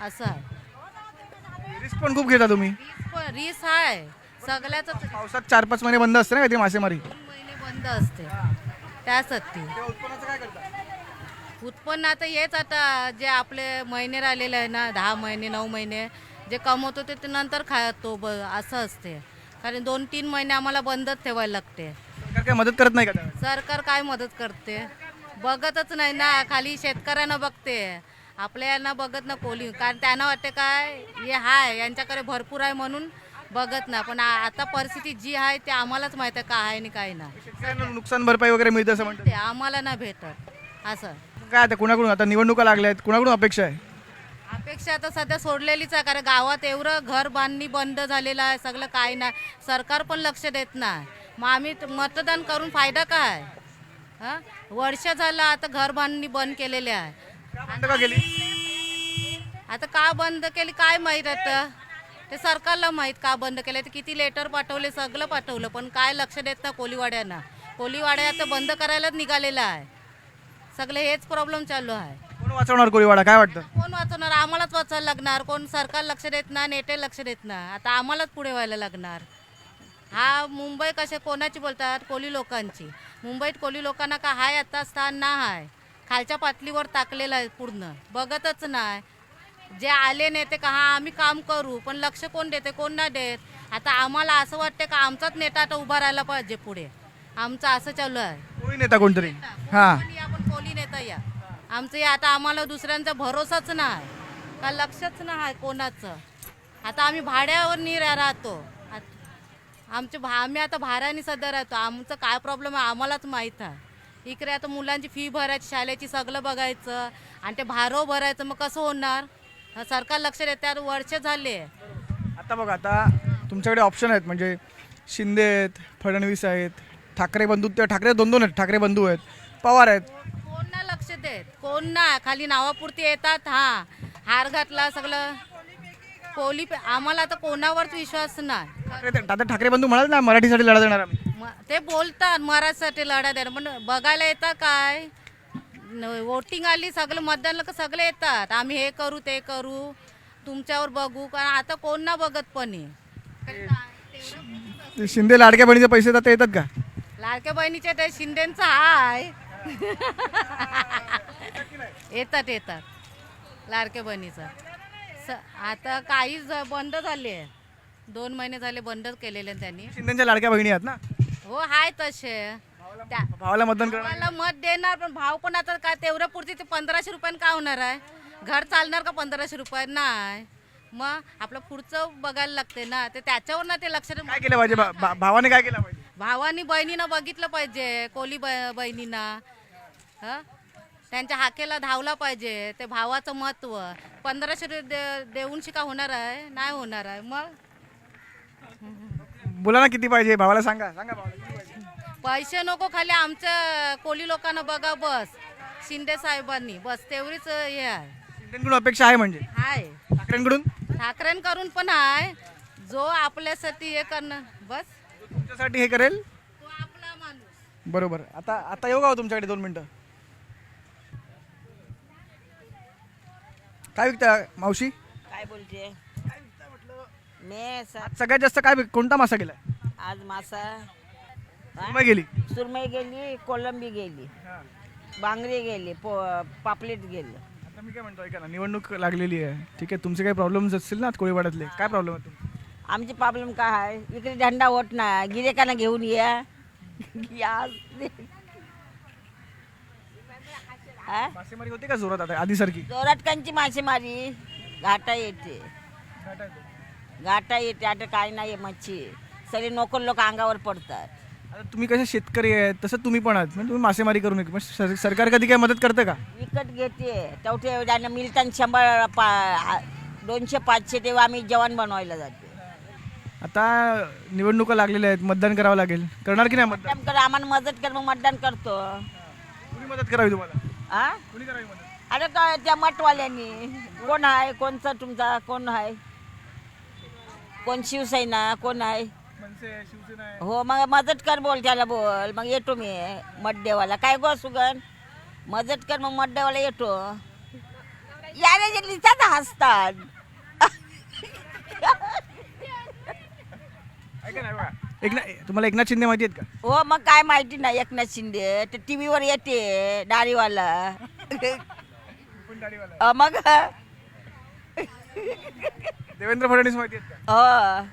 असं आहे. रिस्क पण खूप घेता तुम्ही. रिस आहे सगळ्याच. पावसात 4-5 महिने बंद असते ना ती मासेमारी. 3 महिने बंद असते त्यासाठी. उत्पन्नाचं काय करता? उत्पन्न आता हेच, आता जे आपले महिने राहिलेले आहे ना, 10 महिने 9 महिने जे कमवतो ते नंतर खातो असं असते. कारण 2-3 महिने आम्हाला बंदच ठेवायला लागते. सरकार काय मदत करत नाही का त्यावेळेस? सरकार काय मदत करते, बघतच नाही ना. खाली शेतकऱ्यांना बघते, आपल्या यांना बघत ना कोणी. कारण त्यांना वाटते काय हे हाय यांच्याकडे भरपूर आहे म्हणून बघत ना. पण आता परिस्थिती जी आहे ते आम्हालाच माहिती आहे काय आहे आणि काय नाही. शेतकऱ्यांना नुकसान भरपाई वगैरे मिळते असं म्हणतात. ते आम्हाला नाही भेटत. असं काय आता कुणाकडून, आता निवडणुका लागल्या आहेत, कुणाकडून अपेक्षा आहे? अपेक्षा तर सध्या सोडलेलीच आहे, कारण गावात एवढं घर बांधणी बंद झालेलं आहे, सगळं काय नाही. सरकार पण लक्ष देत नाही. मग आम्ही मतदान करून फायदा काय? हां वर्ष झालं आता घर बांधणी बंद केलेले आहे. का बंद का केली? आता का बंद केली काय माहीत आता ते सरकारला माहीत का बंद केलं. ते किती लेटर पाठवले सगळं पाठवलं पण काय लक्ष देत ना कोलीवाड्यांना. कोलीवाड्या आता बंद करायलाच निघालेलं आहे. सगळे हेच प्रॉब्लेम चालू आहे. कोण वाचवणार कोळीवाडा काय वाटतं? कोण वाचवणार आम्हालाच वाचायला लागणार. कोण सरकार लक्ष देत ना नेते लक्ष देत ना. आता आम्हालाच पुढे व्हायला लागणार. हा मुंबई कसे कोणाची बोलतात कोली लोकांची. मुंबईत कोली लोकांना का हाय आता स्थान ना आहे. खालच्या पातळीवर टाकलेलं आहे पूर्ण बघतच नाही. जे आले नेते का हा आम्ही काम करू पण लक्ष कोण देते कोण नाही देत. आता आम्हाला असं वाटतं का आमचाच नेता आता उभा राहायला पाहिजे पुढे. आमचं असं चालू आहे. कोळी नेता कोणतरी हा आपण कोली नेता या आमचं या आता आम्हाला दुसऱ्यांचा भरोसाच नाही का लक्षच नाही कोणाचं. आता आम्ही भाड्यावर राहतो. आम्ही आता भाड्याने सध्या राहतो. आमचं काय प्रॉब्लेम आहे आम्हालाच माहीत आहे. इकडे आता मुलांची फी भरायची शाळेची सगळं बघायचं आणि ते भाडं भरायचं मग कसं होणार. सरकार लक्ष देते वर्ष झाले. आता बघा आता तुमच्याकडे ऑप्शन आहेत म्हणजे शिंदे आहेत फडणवीस आहेत ठाकरे बंधू. ते ठाकरे दोन आहेत. ठाकरे बंधू आहेत पवार आहेत. कोण ना लक्ष देत कोण ना खाली नावापुरती येतात. हार घातला सगळं कोली आम्हाला आता कोणावरच विश्वास नाही. आता ठाकरे बंधू म्हणाल ना मराठीसाठी लढा देणार आम्ही. ते बोलतात मराठीसाठी लढा देणार पण बघायला येतात काय वोटिंग आली सगळं मतदानला सगळे येतात. आम्ही हे करू ते करू तुमच्यावर बघू कारण आता कोण ना बघत पण ते शिंदे लाडक्या बहिणीचे पैसे येतात ते येतात का? लाडक्या बहिणीचे ते शिंदेचं हाय येतात लाडक्या बहिणीचं आता काही बंद झाले 2 महिने झाले बंद केलेले त्यांनी. शिंदेच्या लाडक्या बहिणी आहेत ना. हो हाय तसे भावाला मतदान करणार. भावाला मत देणार पण भाव पण आता काय तेवढ्या पुरती ते 1500 रुपयानं का होणार आहे. घर चालणार का 1500 रुपये नाही. मग आपलं पुढचं बघायला लागते ना ते त्याच्यावर ना ते लक्ष काय केलं पाहिजे भावाने काय केलं पाहिजे? भावानी बहिणीनं बघितलं पाहिजे कोली बहिणीनं त्यांच्या हाकेला धावला पाहिजे. ते भावाचं महत्व 1500 देऊन शिका होणार आहे नाही होणार आहे. मग बोला ना किती पाहिजे भावाला सांगा भावाला किती पाहिजे? पैसे नको खाली आमच्या कोली लोकांना बघा बस शिंदे साहेबांनी बस तेवढीच हे आहे. शिंदेकडून अपेक्षा आहे म्हणजे हाय ठाकरेंकडून ठाकरेंकडून पण आहे जो आपल्यासाठी हे करणं बस तुमच्यासाठी हे करेल तो आपला माणूस. बरोबर. आता येऊ का हो तुमच्याकडे 2 मिनिटं? काय विकता मावशी? काय बोलते मी आज सगळ्यात जास्त काय कोणता मासा गेलाय? आज मासा सुरमई गेली. सुरमई गेली कोलंबी गेली बांगडी गेली पापलेट गेली. आता मी काय म्हणतो ऐका ना निवडणूक लागलेली आहे ठीक आहे तुमचे काही प्रॉब्लेम्स असतील ना कोळीवाड्यातले काय प्रॉब्लेम आहे तुमचे? आमची प्रॉब्लेम काय आहे इकडे धंदा होत नाही गिरेकांना घेऊन या मासेमारी होते का जोरात आता आधीसारखी? जोराटकांची मासेमारी घाटा येते आता काय नाही मच्छी सगळे नोकर लोक अंगावर पडतात. आता तुम्ही कसे शेतकरी आहेत तसं तुम्ही पण आहात म्हणजे तुम्ही मासेमारी करू नये सरकार कधी काय मदत करतं का? विकत घेते तेवढे त्यांना मिळतात 100 200-500 तेव्हा आम्ही जेवण बनवायला जाते. आता निवडणुका लागलेल्या आहेत मतदान करावं लागेल करणार की नाही मतदान? मतदान कर आम्हाला मदत कर मग मतदान करतो. कुणी मदत करावी तुम्हाला? आ कुणी करावी मदत? अरे काय त्या मठवाल्यांनी कोण आहे कोणचा तुमचा कोण आहे कोण शिवसेना कोण आहे मनसे शिवसेना आहे. हो मग मदत कर बोल त्याला बोल मग येतो मी मत देवाला काय गो सुगन मदत कर मग मत देवाला येतो. यारे जे लिहितात हसतात ऐका ना बघा तुम्हाला एकनाथ शिंदे माहिती आहेत का? हो मग काय माहिती नाही एकनाथ शिंदे ते टी व्हीवर येते दाढीवाला पण दाढीवाला. मग देवेंद्र फडणवीस माहिती आहेत का? हो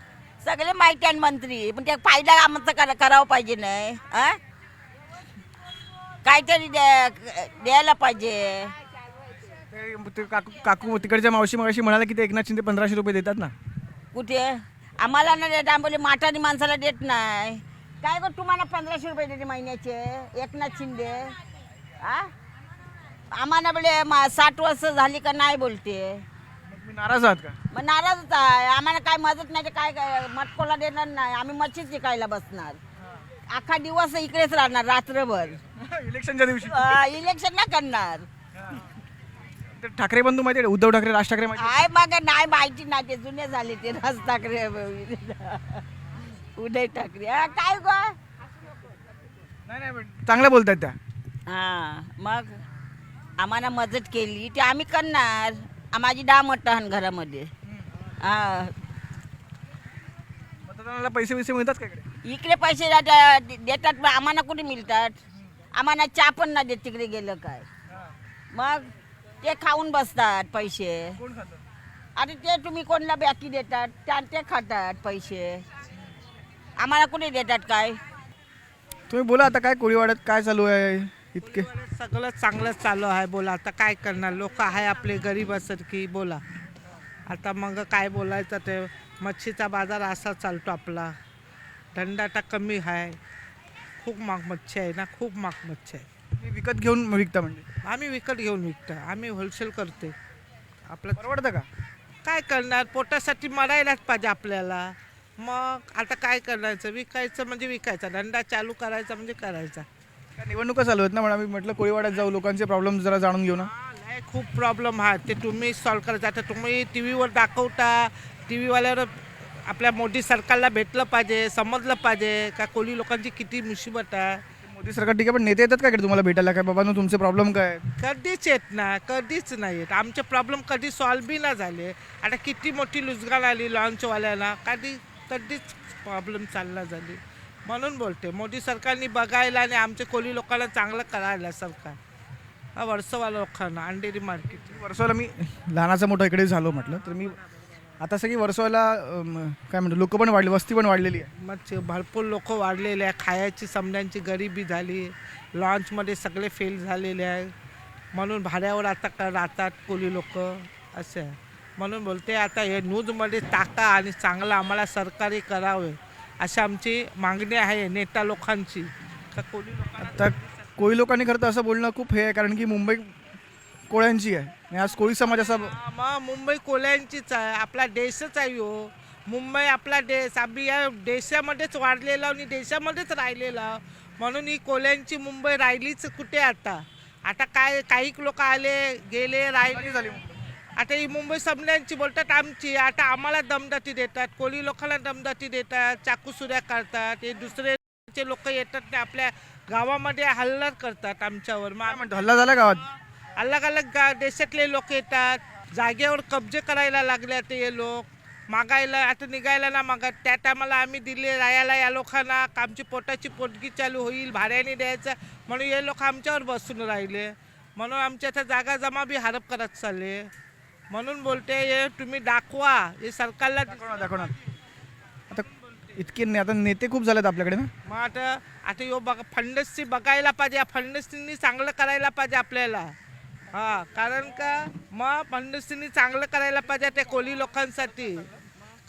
सगळे माहिती आहे मंत्री पण ते फायदा आमचा करावं पाहिजे नाही काहीतरी द्यायला पाहिजे. ते काकू तिकडच्या मावशी मगाशी म्हणाला की ते एकनाथ शिंदे 1500 रुपये देतात ना. कुठे आम्हाला ना देत आम्ही माठानी माणसाला देत नाही काय गो तुम्हाला 1500 रुपये देते महिन्याचे एकनाथ शिंदे आम्हाला बोले 60 वर्ष झाली का नाही बोलते. तुम्ही नाराज आहात का? मग नाराजच आहे आम्हाला काय मदत नाही तर काय मटकोला देणार नाही आम्ही मच्छीच विकायला बसणार अख्खा दिवस इकडेच राहणार रात्रभर. इलेक्शनच्या दिवशी इलेक्शन ना करणार. ते ठाकरे बंधू माहिती आहे का? उद्धव ठाकरे, राज ठाकरे माहिती आहे? काय बघा नाही माहिती ना, ते जुने झाले ते राज ठाकरे उदय ठाकरे. काय गो नाही नाही पण चांगलं बोलतात त्या. हा मग आम्हाला मदत केली ते आम्ही करणार. माझी 10 मटण घरामध्ये. हा मतदानाला पैसे बिसे मिळतात का इकडे? इकडे पैसे देतात पण आम्हाला कुठे मिळतात. आम्हाला चहा पण नाही देत तिकडे गेलं काय. मग ते खाऊन बसतात पैसे. कोण खातं? आणि ते तुम्ही कोणला बॅकी देतात ते खातात पैसे. आम्हाला कुठे देतात काय. तुम्ही बोला आता काय कोळीवाड्यात काय चालू आहे इतके? सगळं चांगलं चालू आहे. बोला आता काय करणार, लोक आहे आपले गरीबासारखी. बोला आता मग काय बोलायचं. ते मच्छीचा बाजार असा चालतो आपला. दंडाटा कमी आहे. खूप महाग मच्छी आहे ना, खूप महाग मच्छी आहे. तुम्ही विकत घेऊन विकता म्हणजे आम्ही विकत घेऊन विकतो. आम्ही होलसेल करते. आपलं परवडतं का? काय करणार, पोटासाठी मरायलाच पाहिजे आपल्याला. मग आता काय करायचं, विकायचं म्हणजे विकायचा, धंदा चालू करायचा म्हणजे करायचा. काय निवडणुका चालू आहेत ना, म्हणून आम्ही म्हटलं कोळीवाड्यात जाऊ, लोकांचे प्रॉब्लेम जरा जाणून घेऊ ना. नाही खूप प्रॉब्लेम आहे ते तुम्ही सॉल्व करायचं. आता तुम्ही टी व्हीवर दाखवता, टी व्हीवाल्यावर आपल्या मोदी सरकारला भेटलं पाहिजे, समजलं पाहिजे का कोळी लोकांची किती मुसीबत आहे. मोदी सरकार ठीक आहे पण नेते येतात का इकडे तुम्हाला भेटायला? काय बाबा तुमचे प्रॉब्लेम काय आहेत? कधीच येत ना, कधीच नाही येत. आमचे प्रॉब्लेम कधी सॉल्व बी ना झाले. आता किती मोठी लुजगाण आली लॉन्चवाल्याला, कधीच प्रॉब्लेम चालला झाली. म्हणून बोलते मोदी सरकारने बघायला आणि आमच्या कोळी लोकांना चांगलं करायला सरकार. हा वर्सवाला लोकांना अंधेरी मार्केट. वर्सोला मी लहानाचा मोठा इकडे झालो म्हटलं तर मी आता सगळी वर्सोला काय म्हणतो लोक पण वाढली, वस्ती पण वाढलेली आहे. मग भरपूर लोक वाढलेले आहे. खायची समजांची गरिबी झाली. लॉन्चमध्ये सगळे फेल झालेले आहे. म्हणून भाड्यावर आता राहतात कोळी लोक असे आहे. म्हणून बोलते आता हे न्यूजमध्ये टाका आणि चांगलं आम्हाला सरकारी करावे अशी आमची मागणी आहे नेता लोकांची. का कोळी लोकांना आता कोळी लोकांनी खरं तर असं बोलणं खूप हे आहे कारण की मुंबई कोळ्यांची आहे आणि आज कोळी समाज असा मग मुंबई कोल्यांचीच आहे. आपला देशच आहे हो. मुंबई आपला देश. आम्ही या देशामध्येच वाढलेला आणि देशामध्येच राहिलेला. म्हणून ही कोल्यांची मुंबई राहिलीच कुठे आता. आता काय काही लोक आले गेले राहिले झाली. आता ही मुंबई समजांची बोलतात आमची. आता आम्हाला दमदाटी देतात, कोळी लोकांना दमदाटी देतात, चाकूसुऱ्या करतात. हे दुसरे लोक येतात ते आपल्या गावामध्ये हल्ला करतात आमच्यावर. काय म्हणतो हल्ला झाला गावात? अलग अलग देशातले लोक येतात, जागेवर कब्जे करायला लागले. आता हे लोक मागायला आता निघायला ना मागत. त्या टायमाला आम्ही दिले राहायला या लोकांना. आमची पोटाची पोटगी चालू होईल, भाड्याने द्यायचं म्हणून हे लोक आमच्यावर बसून राहिले. म्हणून आमच्या आता जागा जमा बी हडप करत चालले. म्हणून बोलते हे तुम्ही दाखवा, हे सरकारला दाखवणार. आता इतके आता नेते खूप झालेत आपल्याकडे ना. मग आता यो बघा फडणवीसची बघायला पाहिजे. फडणवीसनी चांगलं करायला पाहिजे आपल्याला. हा कारण का मग फडणवीसनी चांगलं करायला पाहिजे त्या कोळी लोकांसाठी.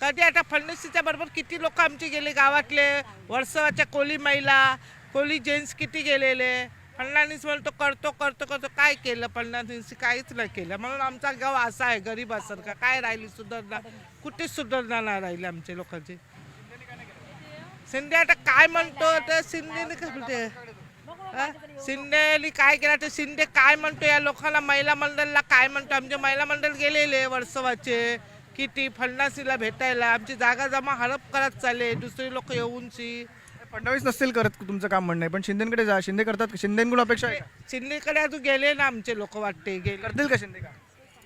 कधी आता फडणवीसच्या बरोबर किती लोक आमचे गेले गावातले, वर्सवाच्या कोळी महिला, कोळी जेंट्स किती गेलेले. फडणवीस म्हणतो करतो करतो करतो. काय केलं फडणवीस? काहीच नाही केलं. म्हणून आमचा गाव असा आहे गरीबासारखा. काय राहिली सुधारणा? कुठेच सुधारणा नाही राहिली आमच्या लोकांची. शिंदे आता काय म्हणतो तर शिंदेने काय म्हणते, शिंदेने काय केलं तर शिंदे काय म्हणतो या लोकांना, महिला मंडळला काय म्हणतो. आमचे महिला मंडळ गेलेले वर्सवाचे किती फडणवीसला भेटायला. आमची जागा जमा हडप करत चालले दुसरे लोक येऊनची. फडणवीस नसतील करत तुमचं काम म्हणणं आहे पण शिंदेकडे जा. शिंदे करतात का? शिंदेकडून अपेक्षा आहे का? शिंदेकडे अजून गेले ना आमचे लोक वाटते गेले. करतील का शिंदे का?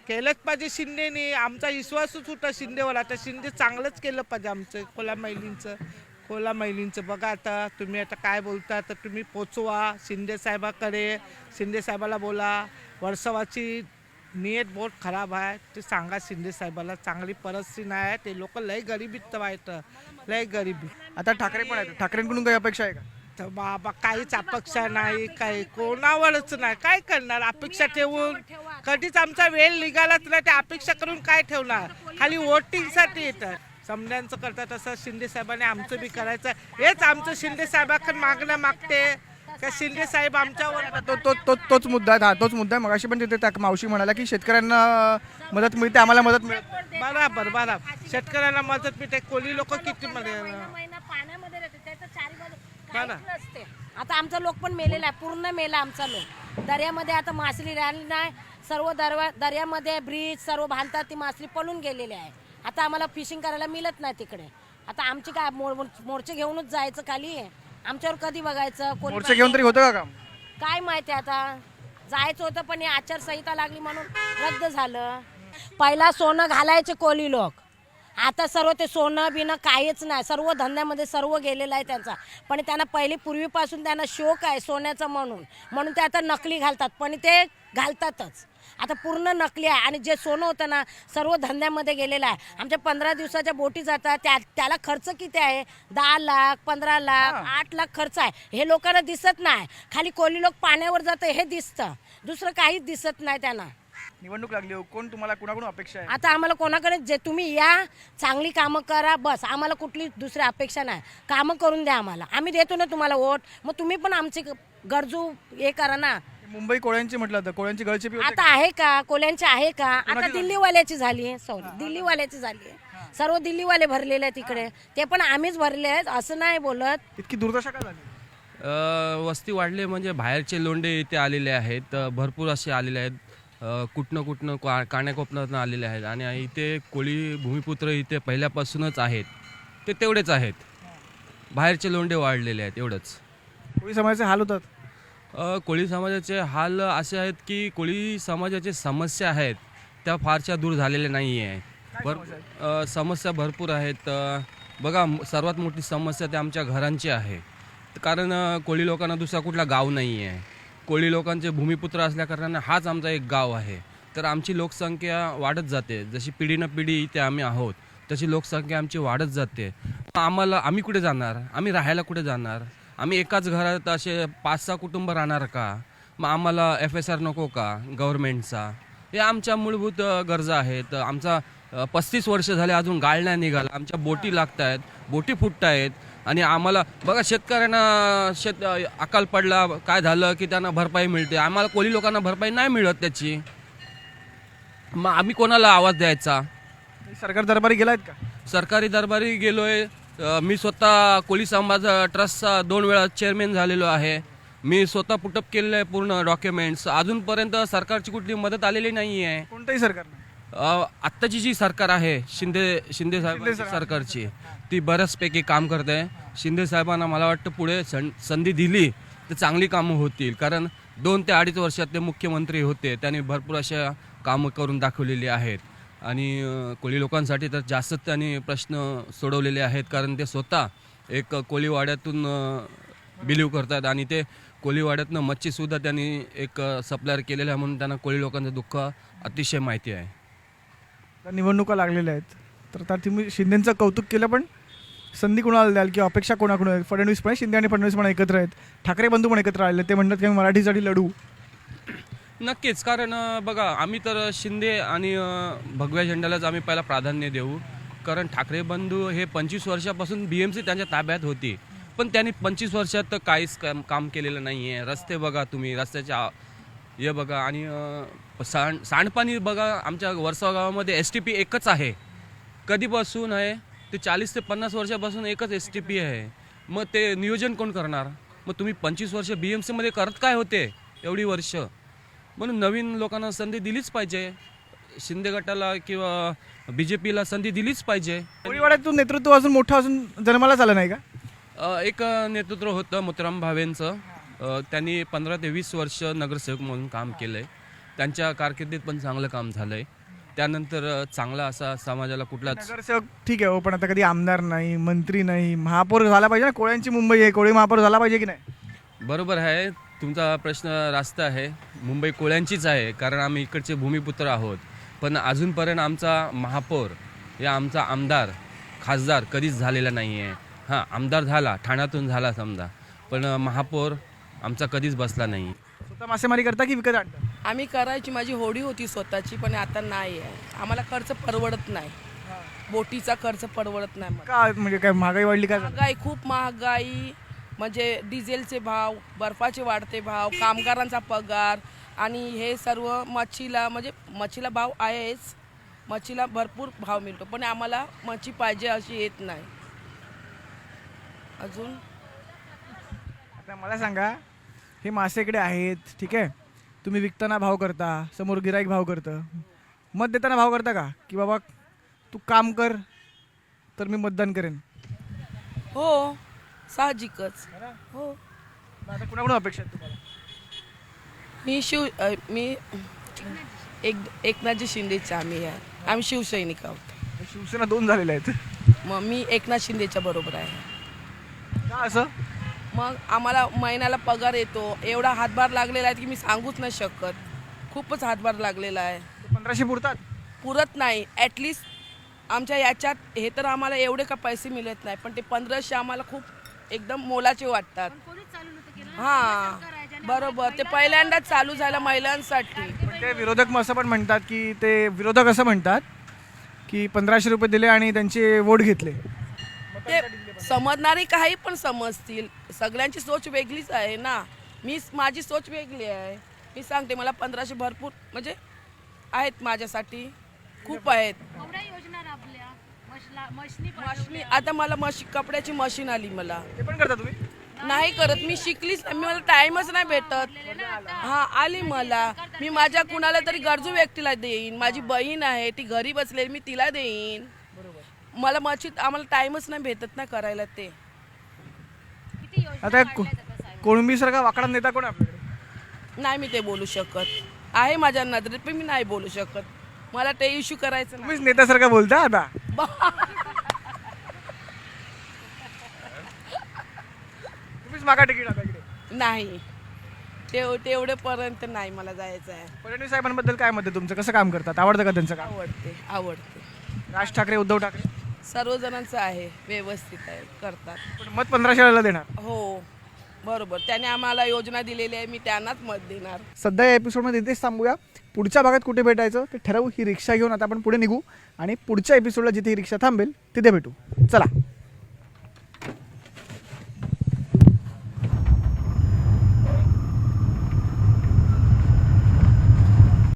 केलंच पाहिजे शिंदेने. आमचा विश्वासच होता शिंदेवर. आता शिंदे चांगलंच केलं पाहिजे आमचं कोला महिलींचं. बघा आता तुम्ही आता काय बोलता तर तुम्ही पोचवा शिंदे साहेबाकडे. शिंदे साहेबाला बोला वर्सवाची नियत बहुत खराब आहे ते सांगा शिंदे साहेबाला. चांगली परिस्थिती नाही आहे. ते लोक लय गरिबीत वाईट, लय गरिबी. आता ठाकरे पण आहेत, ठाकरेंकडून काही अपेक्षा आहे का? तर बाबा काहीच अपेक्षा नाही, काही कोणावरच नाही. काय करणार अपेक्षा ठेवून? कधीच आमचा वेळ निघालाच नाही. ते अपेक्षा करून काय ठेवणार? खाली वोटिंगसाठी येतात. समजांचं करतात तसं शिंदे साहेबांनी आमचं बी करायचं. हेच आमचं शिंदे साहेबाकडे मागणं मागते का शिंदे साहेब आमच्यावर. तोच मुद्दा आहे. हा तोच मुद्दा आहे. मगाशी पण तिथे त्या मावशी म्हणाला की शेतकऱ्यांना मदत मिळते, आम्हाला मदत मिळते. बरोबर शेतकऱ्यांना मदत मिळते. कोळी लोक किती मध्ये बघा नसते. आता आमचा लोक पण मेलेला आहे, पूर्ण मेला आमचा लोक. दर्यामध्ये आता मासळी राहिली नाही, सर्व दर्यामध्ये ब्रिज सर्व बांधतात, ती मासळी पळून गेलेली आहे. आता आम्हाला फिशिंग करायला मिळत नाही तिकडे. आता आमची काय मोर्चे घेऊनच जायचं खाली, आमच्यावर कधी बघायचं? मोर्चे घेऊन तरी होतं का काम? काय माहिती आता, जायचं होतं पण ही आचारसंहिता लागली म्हणून रद्द झालं. पहिला सोनं घालायचे कोली लोक, आता सर्व ते सोनं बिनं काहीच नाही, सर्व धंद्यामध्ये सर्व गेलेलं आहे त्यांचा. पण त्यांना पहिले पूर्वीपासून त्यांना शौक आहे सोन्याचा म्हणून ते आता नकली घालतात, पण ते घालतातच. आता पूर्ण नकली आहे आणि जे सोनं होतं ना सर्व धंद्यामध्ये गेलेलं आहे. आमच्या 15 दिवसाच्या बोटी जातात, त्याला खर्च किती आहे? 10 लाख 15 लाख 8 लाख खर्च आहे. हे लोकांना दिसत नाही, खाली कोली लोक पाण्यावर जातं हे दिसतं, दुसरं काहीच दिसत नाही त्यांना. निवडणूक लागली हो, कोण तुम्हाला कुणाकडून अपेक्षा आहे? आता आम्हाला कोणाकडे जे तुम्ही या, चांगली कामं करा, बस. आम्हाला कुठली दुसरी अपेक्षा नाही, कामं करून द्या आम्हाला. आम्ही देतो ना तुम्हाला वोट, मग तुम्ही पण आमची गरजू हे करा ना. मुंबई कोळ्यांची म्हटलं तर कोळ्यांची गळचेपी होते आता आहे का? कोल्यांची आहे का? आता दिल्लीवाल्याची झाली, दिल्लीवाल्याची झाली. सर्व दिल्लीवाले भरलेले आहेत तिकडे, ते पण आम्हीच भरले आहेत, असं नाही बोलत. इतकी दुर्दशा का झाली? वस्ती वाढली म्हणजे बाहेरचे लोंढे इथे आलेले आहेत, भरपूर असे आलेले आहेत, कुठनं काण्याकोपणातून आलेले आहेत. आणि इथे कोळी भूमिपुत्र इथे पहिल्यापासूनच आहेत, ते तेवढेच आहेत. बाहेरचे लोंढे वाढलेले आहेत, एवढंच. कोळी समाजाचे हाल होतात. कोळी समाजाचे हाल असे आहेत की कोळी समाजाचे समस्या आहेत त्या फारशा दूर झालेल्या नाही आहे. समस्या भरपूर आहेत. बघा, सर्वात मोठी समस्या ते आमच्या घरांची आहे, कारण कोळी लोकांना दुसरा कुठला गाव नाही आहे. कोळी लोकांचे भूमिपुत्र असल्याकारणाने हाच आमचा एक गाव आहे. तर आमची लोकसंख्या वाढत जाते, जशी पिढीनं पिढी इथे आम्ही आहोत तशी लोकसंख्या आमची वाढत जाते. आम्ही कुठे जाणार? आम्ही राहायला कुठे जाणार? आम्ही एकाच घरात असे 5-6 कुटुंब राहणार का? मग आम्हाला FSR नको का गव्हर्नमेंटचा? हे आमच्या मूलभूत गरजा आहेत. आमचा 35 वर्ष झाले अजून गाळ नाही निघाला, आमच्या बोटी लागत आहेत, बोटी फुटत आहेत. आणि आम्हाला बघा, शेतकऱ्यांना अकाल पडला, काय झालं की त्यांना भरपाई मिळते, आम्हाला कोळी लोकांना भरपाई नाही मिळत त्याची. मग आम्ही कोणाला आवाज द्यायचा? सरकार दरबारी गेलायत का? सरकारी दरबारी गेलोय. मी स्वतः कोळी समाज ट्रस्टचा 2 वेळा चेअरमॅन झालेलो आहे. मी स्वतः पुटअप केलेलं आहे पूर्ण डॉक्युमेंट्स. अजूनपर्यंत सरकारची कुठली मदत आलेली नाही आहे. कोणतंही सरकार? आत्ताची जी सरकार आहे शिंदे साहेबांची सरकारची, ती बऱ्याचपैकी काम करते. शिंदे साहेबांना मला वाटतं पुढे संधी दिली तर चांगली कामं होतील, कारण 2 ते 2.5 वर्षात ते मुख्यमंत्री होते, त्यांनी भरपूर अशा कामं करून दाखवलेली आहेत. आणि कोळी लोकांसाठी तर जास्त त्यांनी प्रश्न सोडवलेले आहेत, कारण ते स्वतः एक कोळीवाड्यातून बिलीव्ह करतात आणि ते कोळीवाड्यातनं मच्छीसुद्धा त्यांनी एक सप्लायर केलेलं आहे, म्हणून त्यांना कोळी लोकांचं दुःख अतिशय माहिती आहे. निवडणुका लागलेल्या आहेत, तर आता तुम्ही शिंदेचं कौतुक केलं, पण संधी कोणाला द्याल किंवा अपेक्षा कोणाकडून आहे? फडणवीस पण, शिंदे आणि फडणवीस पण एकत्र आहेत, ठाकरे बंधू पण एकत्र आले, ते म्हणतात की मराठीसाठी लढू. नक्कीच, कारण बघा, आम्ही तर शिंदे आणि भगव्या झेंड्यालाच आम्ही पहिला प्राधान्य देऊ, कारण ठाकरे बंधू हे 25 वर्षापासून BMC त्यांच्या ताब्यात होती, पण त्यांनी 25 वर्षात तर काहीच काम केलेलं नाही आहे. रस्ते बघा तुम्ही, रस्त्याच्या हे बघा, आणि सांडपाणी बघा. आमच्या वर्सोवा गावामध्ये STP एकच आहे, कधीपासून आहे ते 40 ते 50 वर्षापासून एकच STP आहे. मग ते नियोजन कोण करणार? मग तुम्ही 25 वर्ष BMCमध्ये करत काय होते एवढी वर्ष? म्हणून नवीन लोकांना संधी दिलीच पाहिजे, शिंदे गटाला किंवा BJPला संधी दिलीच पाहिजे. कोळीवाड्यातून नेतृत्व अजून मोठं अजून जन्माला आलं नाही का? एक नेतृत्व होतं मोतीराम भावेंचं, त्यांनी 15 ते 20 वर्ष नगरसेवक म्हणून काम केलं आहे. त्यांच्या कारकिर्दीत पण चांगलं काम झालं आहे. त्यानंतर चांगला असा समाजाला कुठलाच नगरसेवक ठीक आहे हो, पण आता कधी आमदार नाही, मंत्री नाही, महापौर झाला पाहिजे ना. कोळ्यांची मुंबई आहे, कोळी महापौर झाला पाहिजे की नाही? बरोबर आहे, तुमचा प्रश्न रास्त आहे. मुंबई कोळ्यांचीच आहे, कारण आम्ही इकडचे भूमिपुत्र आहोत. पण अजूनपर्यंत आमचा महापौर या आमचा आमदार खासदार कधीच झालेला नाही आहे. हां, आमदार झाला, ठाण्यातून झाला समजा, पण महापौर आमचा कधीच बसला नाही. स्वतः मासेमारी करता की विकत आणता? आम्ही करायची, माझी होडी होती स्वतःची, पण आता नाही आहे. आम्हाला खर्च परवडत नाही, बोटीचा खर्च परवडत नाही. का म्हणजे काय महागाई वाढली का? महागाई, खूप महागाई, म्हणजे डिझेलचे भाव, बर्फाचे वाढते भाव, कामगारांचा पगार, आणि हे सर्व मच्छीला भाव आहेच, मच्छीला भरपूर भाव मिळतो, पण आम्हाला मच्छी पाहिजे अशी येत नाही. अजून आता मला सांगा, हे मासे इकडे आहेत, ठीक आहे, तुम्ही विकताना भाव करता, समोर गिराईक भाव करतं, मत देताना भाव करता का की बाबा तू काम कर तर मी मतदान करेन? हो साहजिकच. हो मग आता कुणाकडून अपेक्षा आहेत तुम्हाला? मी एकनाथजी शिंदेचे आम्ही शिवसैनिक आहोत. शिवसेना 2 झालेल्या आहेत. मग मी एकनाथ शिंदेच्या बरोबर आहे. का असं? मग आम्हाला महिन्याला पगार येतो, एवढा हातभार लागलेला आहे की मी सांगूच नाही शकत. खूपच हातभार लागलेला आहे. 1500 पुरतात? पुरत नाही. ॲटलिस्ट आमच्या याच्यात हे तर आम्हाला एवढे का पैसे मिळत नाही, पण ते 1500 आम्हाला खूप एकदम मोलाचे वाटतात. हां बरोबर, ते पहिल्यांदाच चालू झालं महिलांसाठी. पण ते विरोधक मग असं पण म्हणतात की ते विरोधक असं म्हणतात की 1500 रुपये दिले आणि त्यांचे वोट घेतले. ते समजणारे काही पण समजतील, सगळ्यांची सोच वेगळीच आहे ना. माझी सोच वेगळी आहे. मी सांगते मला 1500 भरपूर म्हणजे आहेत माझ्यासाठी, खूप आहेत. मशीन आता मला कपड्याची मशीन आली मला. ते पण करता तुम्ही? नाही करत, मी शिकलीच नाही, मला टाइमच नाही भेटत. हां आली मला, मी माझ्या कुणाला तरी गरजू व्यक्तीला देईन. माझी बहीण आहे ती घरी बसलेली, मी तिला देईन. मला आम्हाला टाइमच नाही भेटत ना करायला ते. आता कोळंबीसारखा वाकडा नेता कोण आपल्याकडे? नाही मी ते बोलू शकत. आहे माझ्या नजरेत पण मी नाही बोलू शकत. मला ते इश्यू करायचं तुम्हीच नेत्यासारखं बोलता आता. तुम्हीच मागा तिकीट आता इकडे. नाही तेवढेपर्यंत नाही मला जायचं आहे. फडणवीस साहेबांबद्दल काय मत आहे तुमचं? कसं काम करतात? आवडतं का त्यांचं काम? आवडते. राज ठाकरे, उद्धव ठाकरे सर्वजणांचं आहे, व्यवस्थित आहे, करतात. पण मत 1500 देणार? हो बरोबर, त्याने आम्हाला योजना दिलेली आहे, मी त्यांनाच मत देणार. सध्या या एपिसोडमध्ये इथेच थांबूया. पुढच्या भागात कुठे भेटायचं ते ठरवू. ही रिक्षा घेऊन आता आपण पुढे निघू आणि पुढच्या एपिसोडला जिथे ही रिक्षा थांबेल तिथे भेटू. चला.